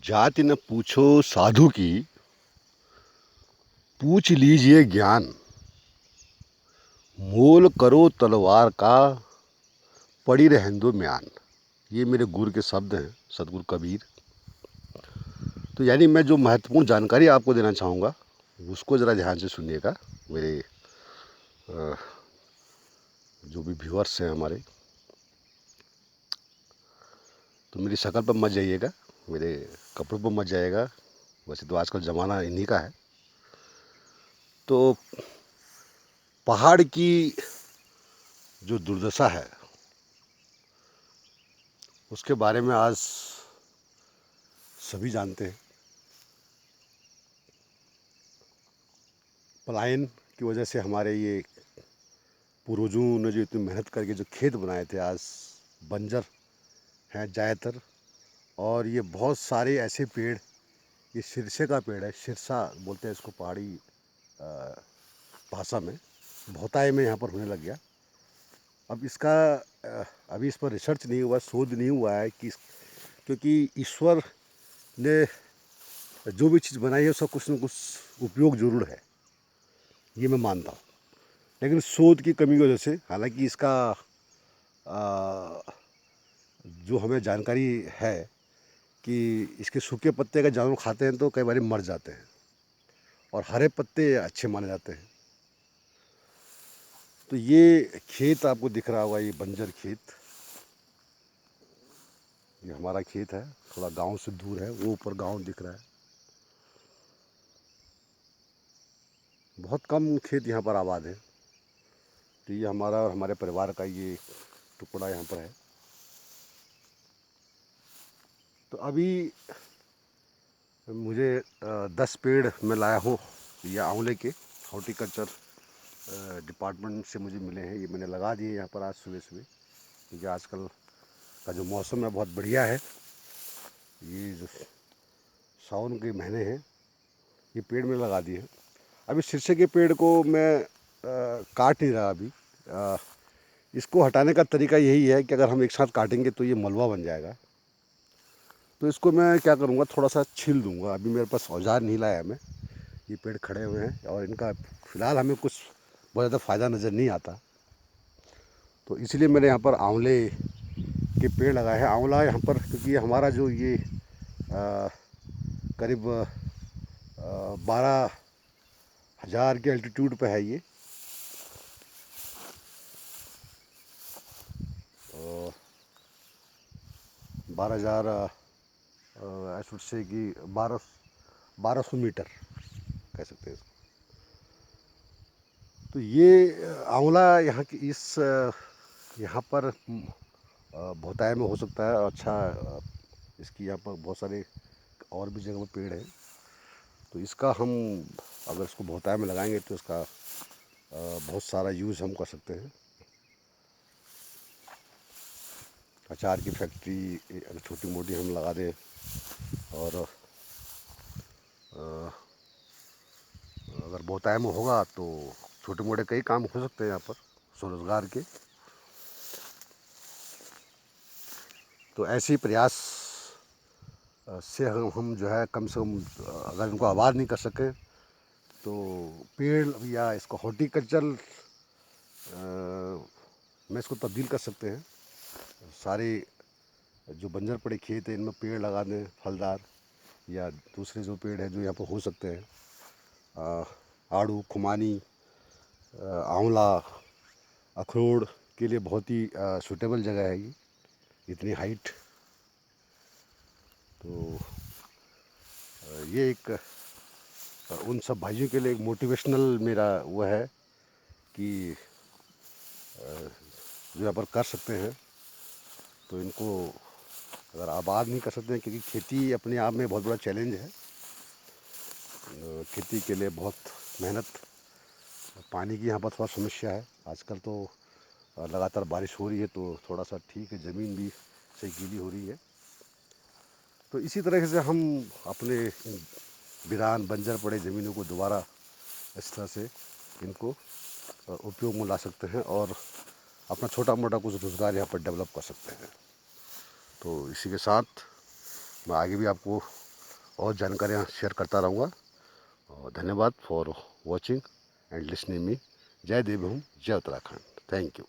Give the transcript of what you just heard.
जाति न पूछो साधु की, पूछ लीजिए ज्ञान। मोल करो तलवार का, पड़ी रहने दो म्यान। ये मेरे गुरु के शब्द हैं, सतगुरु कबीर। तो यानी मैं जो महत्वपूर्ण जानकारी आपको देना चाहूँगा उसको ज़रा ध्यान से सुनिएगा। मेरे जो भी व्यूअर्स हैं हमारे, तो मेरी शक्ल पर मत जाइएगा, मेरे कपड़ों पर मत जाइएगा। वैसे तो आजकल ज़माना इन्हीं का है। तो पहाड़ की जो दुर्दशा है उसके बारे में आज सभी जानते हैं। पलायन की वजह से हमारे ये पूर्वजों ने जो इतनी मेहनत करके जो खेत बनाए थे आज बंजर हैं ज़्यादातर। और ये बहुत सारे ऐसे पेड़, ये सिरसे का पेड़ है, सिरसा बोलते हैं इसको पहाड़ी भाषा में, भोताई में यहाँ पर होने लग गया। अब इसका अभी इस पर रिसर्च नहीं हुआ, शोध नहीं हुआ है कि क्योंकि ईश्वर ने जो भी चीज़ बनाई है उसका कुछ न कुछ उपयोग ज़रूर है, ये मैं मानता हूँ। लेकिन शोध की कमी की वजह से, हालांकि इसका जो हमें जानकारी है कि इसके सूखे पत्ते अगर जानवर खाते हैं तो कई बार मर जाते हैं और हरे पत्ते अच्छे माने जाते हैं। तो ये खेत आपको दिख रहा होगा, ये बंजर खेत, ये हमारा खेत है, थोड़ा गांव से दूर है, वो ऊपर गांव दिख रहा है। बहुत कम खेत यहाँ पर आबाद है। तो ये हमारा और हमारे परिवार का ये टुकड़ा यहाँ पर है। तो अभी मुझे 10 पेड़ मैं लाया हूँ, ये आंवले के, हॉर्टिकल्चर डिपार्टमेंट से मुझे मिले हैं। ये मैंने लगा दिए यहाँ पर आज सुबह सुबह, क्योंकि आजकल का जो मौसम है बहुत बढ़िया है। ये जो सावन के महीने हैं, ये पेड़ में लगा दिए हैं। अभी शीशे के पेड़ को मैं काट नहीं रहा अभी। इसको हटाने का तरीका यही है कि अगर हम एक साथ काटेंगे तो ये मलबा बन जाएगा। तो इसको मैं क्या करूँगा, थोड़ा सा छील दूँगा। अभी मेरे पास औजार नहीं लाया मैं, ये पेड़ खड़े हुए हैं और इनका फ़िलहाल हमें कुछ बहुत ज़्यादा फ़ायदा नज़र नहीं आता। तो इसलिए मैंने यहाँ पर आंवले के पेड़ लगाए हैं। आंवला यहाँ पर, क्योंकि हमारा जो ये करीब 12,000 के एल्टीट्यूड पे है ये। 12,000 आई शुड से कि 1200 मीटर कह सकते हैं इसको। तो ये आंवला यहाँ की इस यहाँ पर भोताई में हो सकता है। अच्छा, इसकी यहाँ पर बहुत सारे और भी जगह पर पेड़ हैं। तो इसका हम अगर इसको भोताई में लगाएंगे तो इसका बहुत सारा यूज़ हम कर सकते हैं। अचार की फैक्ट्री छोटी मोटी हम लगा दें, और अगर भोताई में होगा तो छोटे मोटे कई काम हो सकते हैं यहाँ पर स्वरोजगार के। तो ऐसे ही प्रयास से हम जो है कम से कम अगर इनको आबाद नहीं कर सकें तो पेड़ या इसको हॉर्टिकल्चर में इसको तब्दील कर सकते हैं। सारे जो बंजर पड़े खेत हैं इनमें पेड़ लगा दें फलदार, या दूसरे जो पेड़ हैं जो यहाँ पर हो सकते हैं, आड़ू, खुमानी, आंवला, अखरोट के लिए बहुत ही सूटेबल जगह है ये, इतनी हाइट। तो ये एक उन सब भाइयों के लिए एक मोटिवेशनल मेरा वो है कि जो यहाँ पर कर सकते हैं तो इनको अगर आबाद नहीं कर सकते हैं, क्योंकि खेती अपने आप में बहुत बड़ा चैलेंज है। खेती के लिए बहुत मेहनत, पानी की यहाँ पर थोड़ा समस्या है। आजकल तो लगातार बारिश हो रही है तो थोड़ा सा ठीक है, ज़मीन भी सही गीली हो रही है। तो इसी तरह से हम अपने वीरान बंजर पड़े ज़मीनों को दोबारा इस तरह से इनको उपयोग में ला सकते हैं और अपना छोटा मोटा कुछ रोज़गार यहाँ पर डेवलप कर सकते हैं। तो इसी के साथ मैं आगे भी आपको और जानकारियाँ शेयर करता रहूँगा। और धन्यवाद for watching and listening me. जय देवभूमि, जय उत्तराखंड। Thank you.